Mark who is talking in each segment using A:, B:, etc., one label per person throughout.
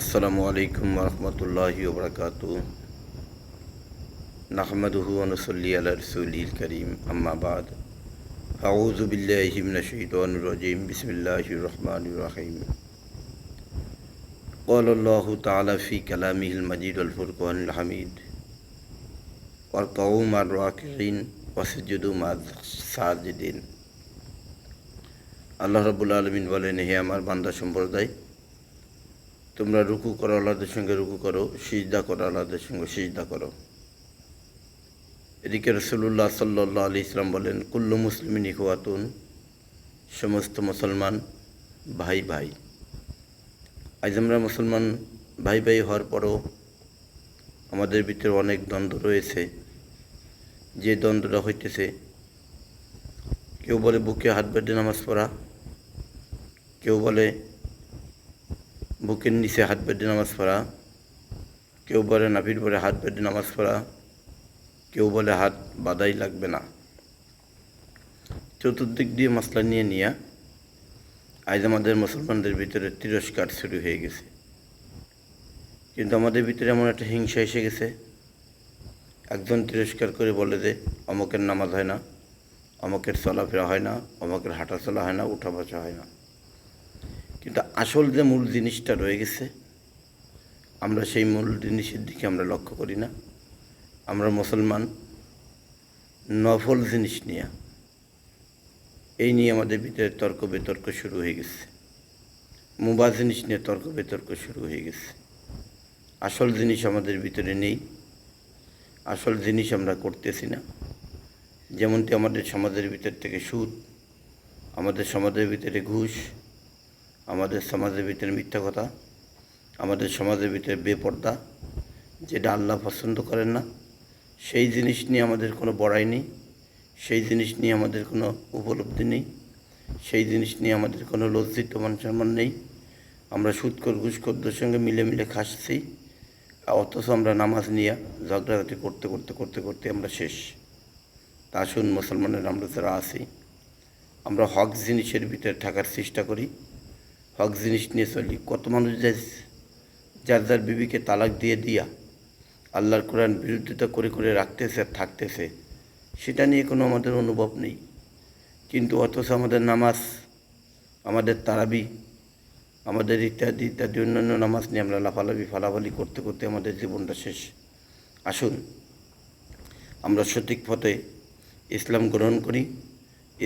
A: আসসালামু আলাইকুম ওরহমতুল্লাহি ওবরাকাতুহু নাহমাদুহু ওয়া নুসাল্লি আলা রাসূলিল কারীম আম্মা বাদ আউযু বিল্লাহি মিনাশ শাইতানির রাজীম বিসমিল্লাহির রহমানির রহিম ক্বালা আল্লাহু তাআলা ফি কালামিহিল মাজিদ ওয়াল ফুরকানিল হামিদ ওয়ারকাউ মা'র রাকিঈন ওয়াসজুদু মা'আস সাজিদিন। আল্লাহ রাব্বুল আলামিন বলেন, হে আমার বান্দা সম্প্রদায়, তোমরা রুকু করো, আল্লাহর সঙ্গে রুকু করো, সিজদা করো, আল্লাহর সঙ্গে সিজদা করো। এদিকে রাসূলুল্লাহ সাল্লাল্লাহু আলাইহি ইসলাম বলেন, কুল্লু মুসলিমিন ইখওয়াতুন, সমস্ত মুসলমান ভাই ভাই। আজ আমরা মুসলমান ভাই ভাই হওয়ার পরও আমাদের ভিতরে অনেক দ্বন্দ্ব রয়েছে। যে দ্বন্দ্বটা হইতেছে, কেউ বলে বুকে হাত বেঁধে নামাজ পড়া, কেউ বলে বুকের নিচে হাত বেঁধে নামাজ পড়া, কেউ বলে নাভির পরে হাত বেঁধে নামাজ পড়া, কেউ বলে হাত বাঁধাই লাগবে না। চতুর্দিক দিয়ে মাসলা নিয়ে আজ আমাদের মুসলমানদের ভিতরে তিরস্কার শুরু হয়ে গেছে। কিন্তু আমাদের ভিতরে এমন একটা হিংসা এসে গেছে, একজন তিরস্কার করে বলে যে অমকের নামাজ হয় না, অমকের চলাফেরা হয় না, অমকের হাঁটা চলা হয় না, উঠা বসা হয় না। কিন্তু আসল যে মূল জিনিসটা রয়ে গেছে, আমরা সেই মূল জিনিসের দিকে আমরা লক্ষ্য করি না। আমরা মুসলমান নফল জিনিস নিয়ে আমাদের ভিতরে তর্ক বিতর্ক শুরু হয়ে গেছে। মুবাহ জিনিস নিয়ে তর্ক বিতর্ক শুরু হয়ে গেছে। আসল জিনিস আমাদের ভিতরে নেই, আসল জিনিস আমরা করতেছি না। যেমনটি আমাদের সমাজের ভিতর থেকে সুদ, আমাদের সমাজের ভিতরে ঘুষ, আমাদের সমাজের ভিতরে মিথ্যা কথা, আমাদের সমাজের ভিতরে বেপর্দা, যেটা আল্লাহ পছন্দ করেন না, সেই জিনিস নিয়ে আমাদের কোনো বড়াই নেই, সেই জিনিস নিয়ে আমাদের কোনো উপলব্ধি নেই, সেই জিনিস নিয়ে আমাদের কোনো লজ্জিত মান সম্মান নেই। আমরা সুদখোর ঘুষখোরদের সঙ্গে মিলে খাচ্ছি, অথচ আমরা নামাজ নিয়ে ঝগড়াঝাটি করতে আমরা শেষ। তা আসুন মুসলমানের আমরা যারা আছি, আমরা হক জিনিসের ভিতরে থাকার চেষ্টা করি, হক জিনিস নিয়ে চলি। কত মানুষ যার বিবিকে তালাক দিয়া আল্লাহর কোরআন বিরোধিতা করে রাখতেছে আর থাকতেছে, সেটা নিয়ে কোনো আমাদের অনুভব নেই। কিন্তু অথচ আমাদের নামাজ, আমাদের তারাবি, আমাদের ইত্যাদি অন্যান্য নামাজ নিয়ে আমরা লাফালাফি ফালাফালি করতে আমাদের জীবনটা শেষ। আসুন আমরা সঠিক পথে ইসলাম গ্রহণ করি,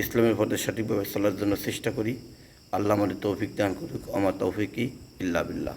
A: ইসলামের পথে সঠিকভাবে চলার জন্য চেষ্টা করি। আল্লাহ আমাদের তৌফিক দান করুক। আমার তৌফিকি ইল্লা বিল্লাহ।